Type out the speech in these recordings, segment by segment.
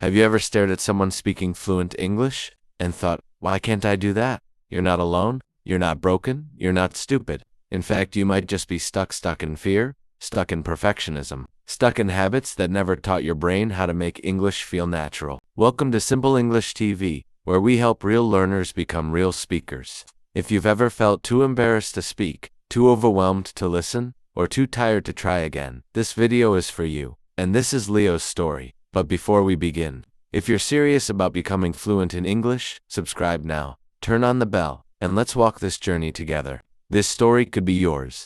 Have you ever stared at someone speaking fluent English and thought, why can't I do that? You're not alone, you're not broken, you're not stupid. In fact, you might just be stuck in fear, stuck in perfectionism, stuck in habits that never taught your brain how to make English feel natural. Welcome to Simple English TV, where we help real learners become real speakers. If you've ever felt too embarrassed to speak, too overwhelmed to listen, or too tired to try again, this video is for you. And this is Leo's story. But before we begin, if you're serious about becoming fluent in English, subscribe now, turn on the bell, and let's walk this journey together. This story could be yours.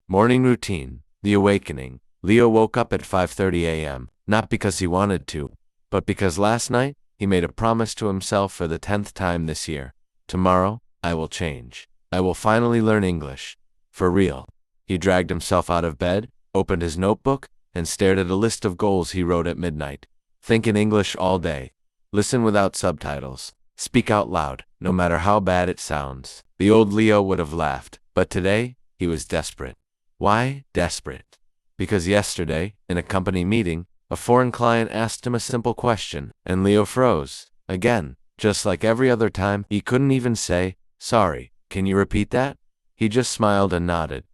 Morning routine, the awakening. Leo woke up at 5:30 a.m., not because he wanted to, but because last night, he made a promise to himself for the 10th time this year. Tomorrow, I will change. I will finally learn English. For real. He dragged himself out of bed, opened his notebook, and stared at a list of goals he wrote at midnight. Think in English all day. Listen without subtitles. Speak out loud, no matter how bad it sounds. The old Leo would have laughed, but today, he was desperate. Why desperate? Because yesterday, in a company meeting, a foreign client asked him a simple question, and Leo froze. Again, just like every other time, he couldn't even say, sorry, can you repeat that? He just smiled and nodded.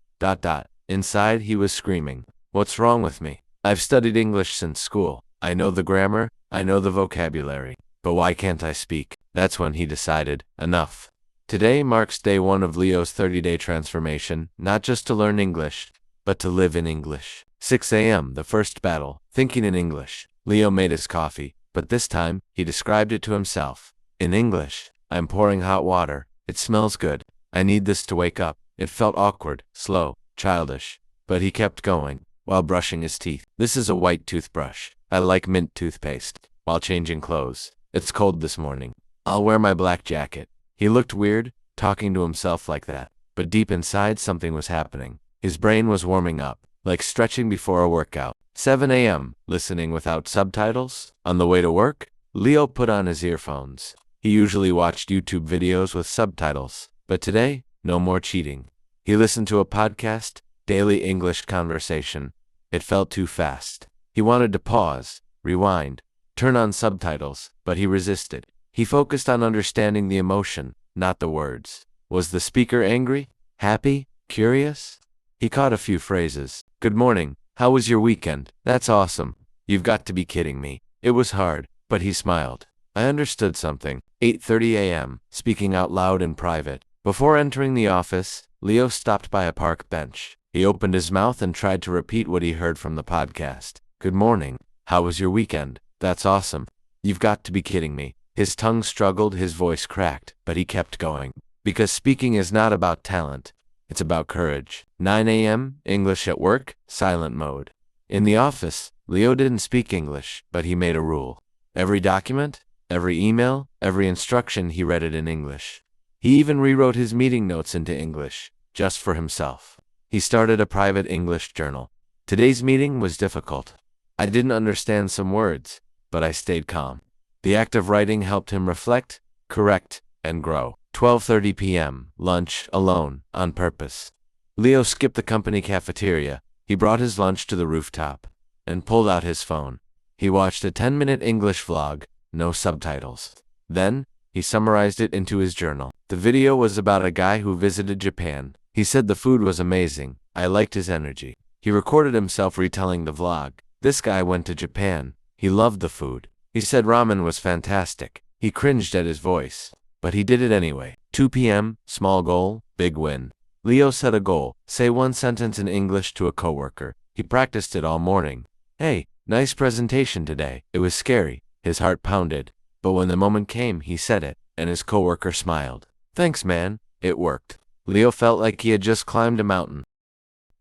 Inside, he was screaming. What's wrong with me? I've studied English since school. I know the grammar, I know the vocabulary. But why can't I speak? That's when he decided, enough. Today marks day 1 of Leo's 30-day transformation, not just to learn English, but to live in English. 6 a.m., the first battle, thinking in English. Leo made his coffee, but this time, he described it to himself. In English, I'm pouring hot water. It smells good. I need this to wake up. It felt awkward, slow, childish. But he kept going, while brushing his teeth. This is a white toothbrush. I like mint toothpaste. While changing clothes. It's cold this morning. I'll wear my black jacket. He looked weird, talking to himself like that. But deep inside, something was happening. His brain was warming up, like stretching before a workout. 7 a.m., listening without subtitles. On the way to work, Leo put on his earphones. He usually watched YouTube videos with subtitles. But today, no more cheating. He listened to a podcast, Daily English Conversation. It felt too fast. He wanted to pause, rewind, turn on subtitles, but he resisted. He focused on understanding the emotion, not the words. Was the speaker angry? Happy? Curious? He caught a few phrases. Good morning. How was your weekend? That's awesome. You've got to be kidding me. It was hard, but he smiled. I understood something. 8:30 a.m., speaking out loud in private. Before entering the office, Leo stopped by a park bench. He opened his mouth and tried to repeat what he heard from the podcast. Good morning. How was your weekend? That's awesome. You've got to be kidding me. His tongue struggled, his voice cracked, but he kept going. Because speaking is not about talent. It's about courage. 9 a.m., English at work, silent mode. In the office, Leo didn't speak English, but he made a rule. Every document, every email, every instruction, he read it in English. He even rewrote his meeting notes into English, just for himself. He started a private English journal. Today's meeting was difficult. I didn't understand some words, but I stayed calm. The act of writing helped him reflect, correct, and grow. 12:30 p.m., lunch, alone, on purpose. Leo skipped the company cafeteria. He brought his lunch to the rooftop and pulled out his phone. He watched a 10-minute English vlog, no subtitles. Then, he summarized it into his journal. The video was about a guy who visited Japan. He said the food was amazing. I liked his energy. He recorded himself retelling the vlog. This guy went to Japan. He loved the food. He said ramen was fantastic. He cringed at his voice. But he did it anyway. 2 p.m., small goal, big win. Leo set a goal. Say one sentence in English to a coworker. He practiced it all morning. Hey, nice presentation today. It was scary. His heart pounded. But when the moment came, he said it, and his coworker smiled. Thanks, man. It worked. Leo felt like he had just climbed a mountain.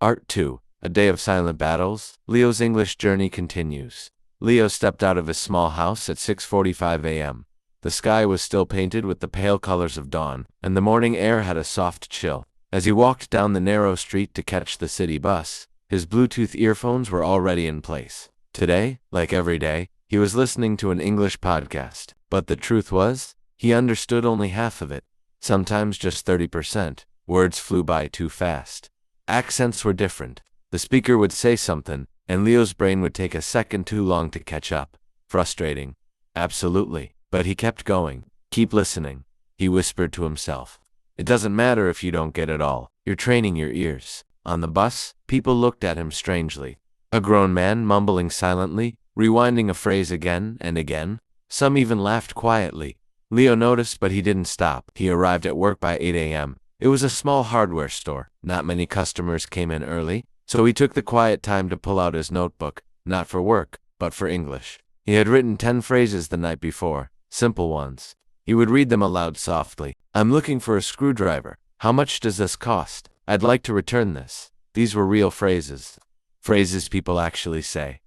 Art 2. A day of silent battles. Leo's English journey continues. Leo stepped out of his small house at 6:45 a.m. The sky was still painted with the pale colors of dawn, and the morning air had a soft chill. As he walked down the narrow street to catch the city bus, his Bluetooth earphones were already in place. Today, like every day, he was listening to an English podcast. But the truth was, he understood only half of it. Sometimes just 30%. Words flew by too fast. Accents were different. The speaker would say something, and Leo's brain would take a second too long to catch up. Frustrating. Absolutely. But he kept going. Keep listening, he whispered to himself. It doesn't matter if you don't get it all. You're training your ears. On the bus, people looked at him strangely. A grown man mumbling silently, rewinding a phrase again and again. Some even laughed quietly. Leo noticed, but he didn't stop. He arrived at work by 8 a.m. It was a small hardware store. Not many customers came in early, so he took the quiet time to pull out his notebook, not for work, but for English. He had written 10 phrases the night before, simple ones. He would read them aloud softly. I'm looking for a screwdriver. How much does this cost? I'd like to return this. These were real phrases. Phrases people actually say.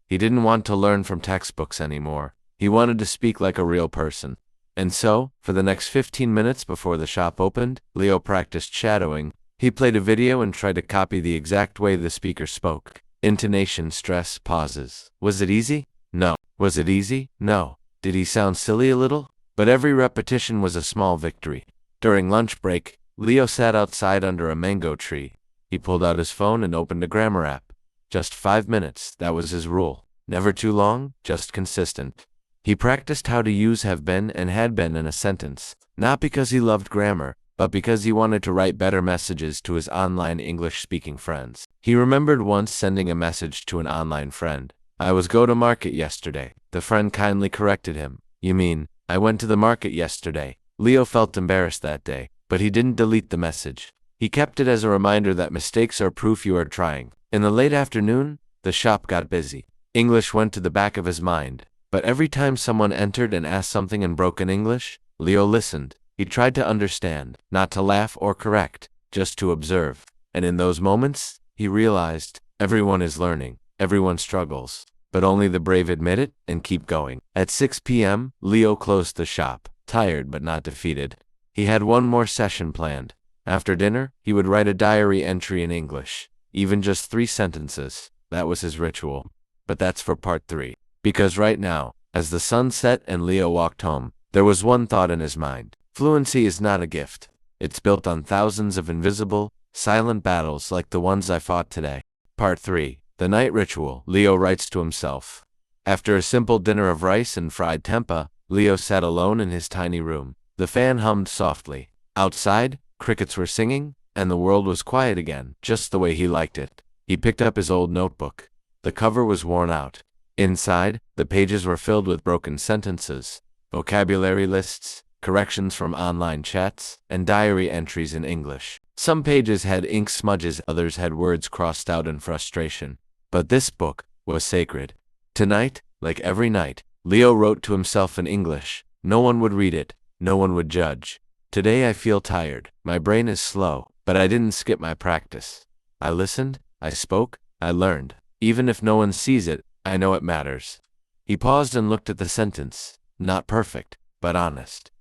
He didn't want to learn from textbooks anymore. He wanted to speak like a real person. And so, for the next 15 minutes before the shop opened, Leo practiced shadowing. He played a video and tried to copy the exact way the speaker spoke. Intonation, stress, pauses. Was it easy? No. Was it easy? No. Did he sound silly a little? But every repetition was a small victory. During lunch break, Leo sat outside under a mango tree. He pulled out his phone and opened a grammar app. Just 5 minutes, that was his rule. Never too long, just consistent. He practiced how to use have been and had been in a sentence, not because he loved grammar, but because he wanted to write better messages to his online English-speaking friends. He remembered once sending a message to an online friend. I was go to market yesterday. The friend kindly corrected him. You mean, I went to the market yesterday. Leo felt embarrassed that day, but he didn't delete the message. He kept it as a reminder that mistakes are proof you are trying. In the late afternoon, the shop got busy. English went to the back of his mind. But every time someone entered and asked something in broken English, Leo listened. He tried to understand, not to laugh or correct, just to observe. And in those moments, he realized, everyone is learning, everyone struggles, but only the brave admit it and keep going. At 6 p.m., Leo closed the shop, tired but not defeated. He had one more session planned. After dinner, he would write a diary entry in English, even just 3 sentences. That was his ritual. But that's for part 3. Because right now, as the sun set and Leo walked home, there was one thought in his mind. Fluency is not a gift. It's built on thousands of invisible, silent battles like the ones I fought today. Part 3. The Night Ritual. Leo writes to himself. After a simple dinner of rice and fried tempeh, Leo sat alone in his tiny room. The fan hummed softly. Outside, crickets were singing, and the world was quiet again, just the way he liked it. He picked up his old notebook. The cover was worn out. Inside, the pages were filled with broken sentences, vocabulary lists, corrections from online chats, and diary entries in English. Some pages had ink smudges, others had words crossed out in frustration. But this book was sacred. Tonight, like every night, Leo wrote to himself in English. No one would read it. No one would judge. Today I feel tired. My brain is slow, but I didn't skip my practice. I listened, I spoke, I learned. Even if no one sees it, I know it matters. He paused and looked at the sentence. Not perfect, but honest. ...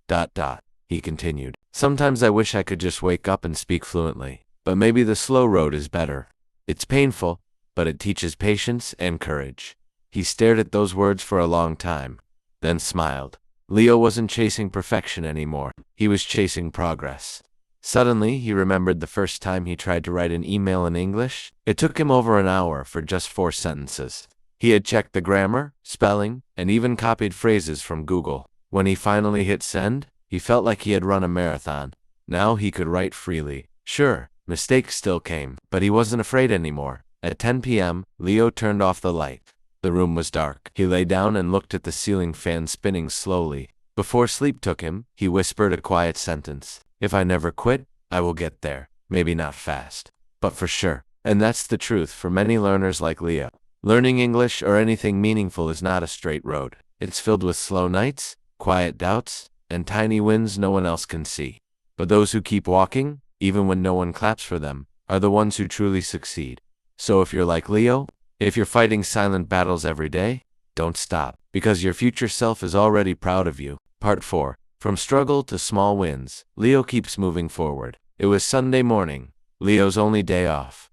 He continued. Sometimes I wish I could just wake up and speak fluently. But maybe the slow road is better. It's painful, but it teaches patience and courage. He stared at those words for a long time, then smiled. Leo wasn't chasing perfection anymore. He was chasing progress. Suddenly, he remembered the first time he tried to write an email in English. It took him over an hour for just 4 sentences. He had checked the grammar, spelling, and even copied phrases from Google. When he finally hit send, he felt like he had run a marathon. Now he could write freely. Sure, mistakes still came, but he wasn't afraid anymore. At 10 p.m., Leo turned off the light. The room was dark. He lay down and looked at the ceiling fan spinning slowly. Before sleep took him, he whispered a quiet sentence. If I never quit, I will get there. Maybe not fast, but for sure. And that's the truth for many learners like Leo. Learning English or anything meaningful is not a straight road. It's filled with slow nights, quiet doubts, and tiny wins no one else can see. But those who keep walking, even when no one claps for them, are the ones who truly succeed. So if you're like Leo, if you're fighting silent battles every day, don't stop, because your future self is already proud of you. Part 4. From struggle to small wins, Leo keeps moving forward. It was Sunday morning, Leo's only day off. ...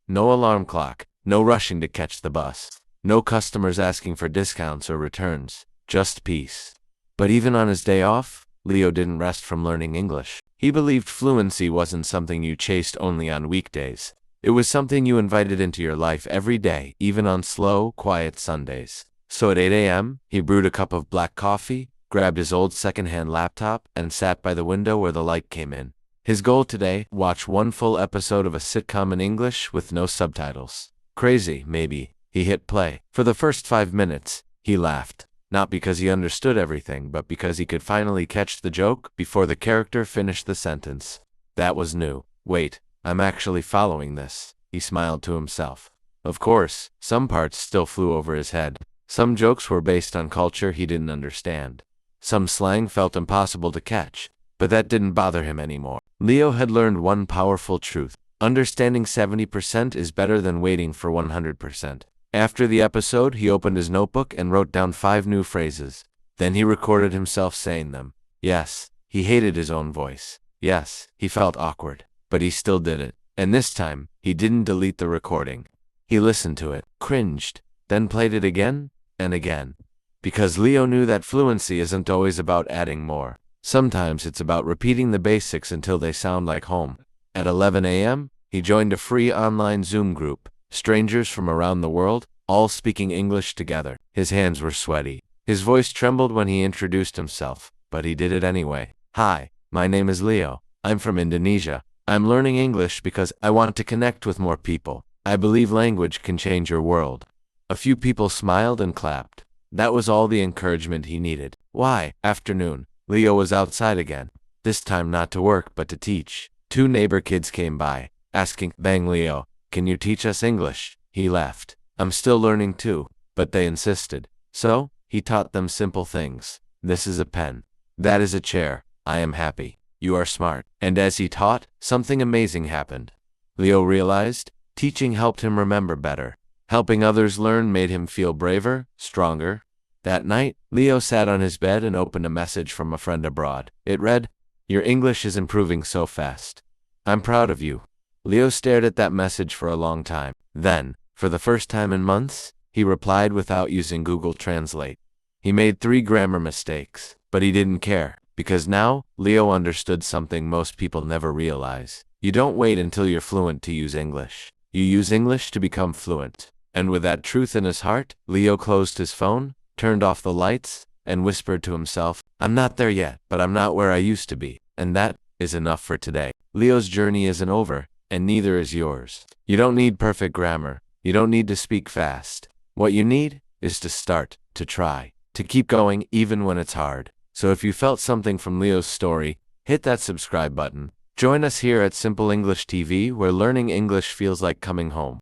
No alarm clock, no rushing to catch the bus, no customers asking for discounts or returns, just peace. But even on his day off, Leo didn't rest from learning English. He believed fluency wasn't something you chased only on weekdays. It was something you invited into your life every day, even on slow, quiet Sundays. So at 8 a.m., he brewed a cup of black coffee, grabbed his old secondhand laptop, and sat by the window where the light came in. His goal today: watch one full episode of a sitcom in English with no subtitles. Crazy, maybe. He hit play. For the first 5 minutes, he laughed. Not because he understood everything, but because he could finally catch the joke before the character finished the sentence. That was new. Wait, I'm actually following this, he smiled to himself. Of course, some parts still flew over his head. Some jokes were based on culture he didn't understand. Some slang felt impossible to catch, but that didn't bother him anymore. Leo had learned one powerful truth: understanding 70% is better than waiting for 100%. After the episode, he opened his notebook and wrote down 5 new phrases. Then he recorded himself saying them. Yes, he hated his own voice. Yes, he felt awkward, but he still did it. And this time, he didn't delete the recording. He listened to it, cringed, then played it again and again. Because Leo knew that fluency isn't always about adding more. Sometimes it's about repeating the basics until they sound like home. At 11 a.m., he joined a free online Zoom group. Strangers from around the world, all speaking English together. His hands were sweaty. His voice trembled when he introduced himself, but he did it anyway. Hi, my name is Leo. I'm from Indonesia. I'm learning English because I want to connect with more people. I believe language can change your world. A few people smiled and clapped. That was all the encouragement he needed. Why? Afternoon. Leo was outside again. This time not to work, but to teach. 2 neighbor kids came by, asking, "Bang Leo, can you teach us English?" He laughed. I'm still learning too, but they insisted. So, he taught them simple things. This is a pen. That is a chair. I am happy. You are smart. And as he taught, something amazing happened. Leo realized teaching helped him remember better. Helping others learn made him feel braver, stronger. That night, Leo sat on his bed and opened a message from a friend abroad. It read, "Your English is improving so fast. I'm proud of you." Leo stared at that message for a long time. Then, for the first time in months, he replied without using Google Translate. He made 3 grammar mistakes, but he didn't care, because now, Leo understood something most people never realize. You don't wait until you're fluent to use English. You use English to become fluent. And with that truth in his heart, Leo closed his phone, turned off the lights, and whispered to himself, "I'm not there yet, but I'm not where I used to be." And that is enough for today. Leo's journey isn't over, and neither is yours. You don't need perfect grammar. You don't need to speak fast. What you need is to start, to try, to keep going even when it's hard. So if you felt something from Leo's story, hit that subscribe button. Join us here at Simple English TV, where learning English feels like coming home.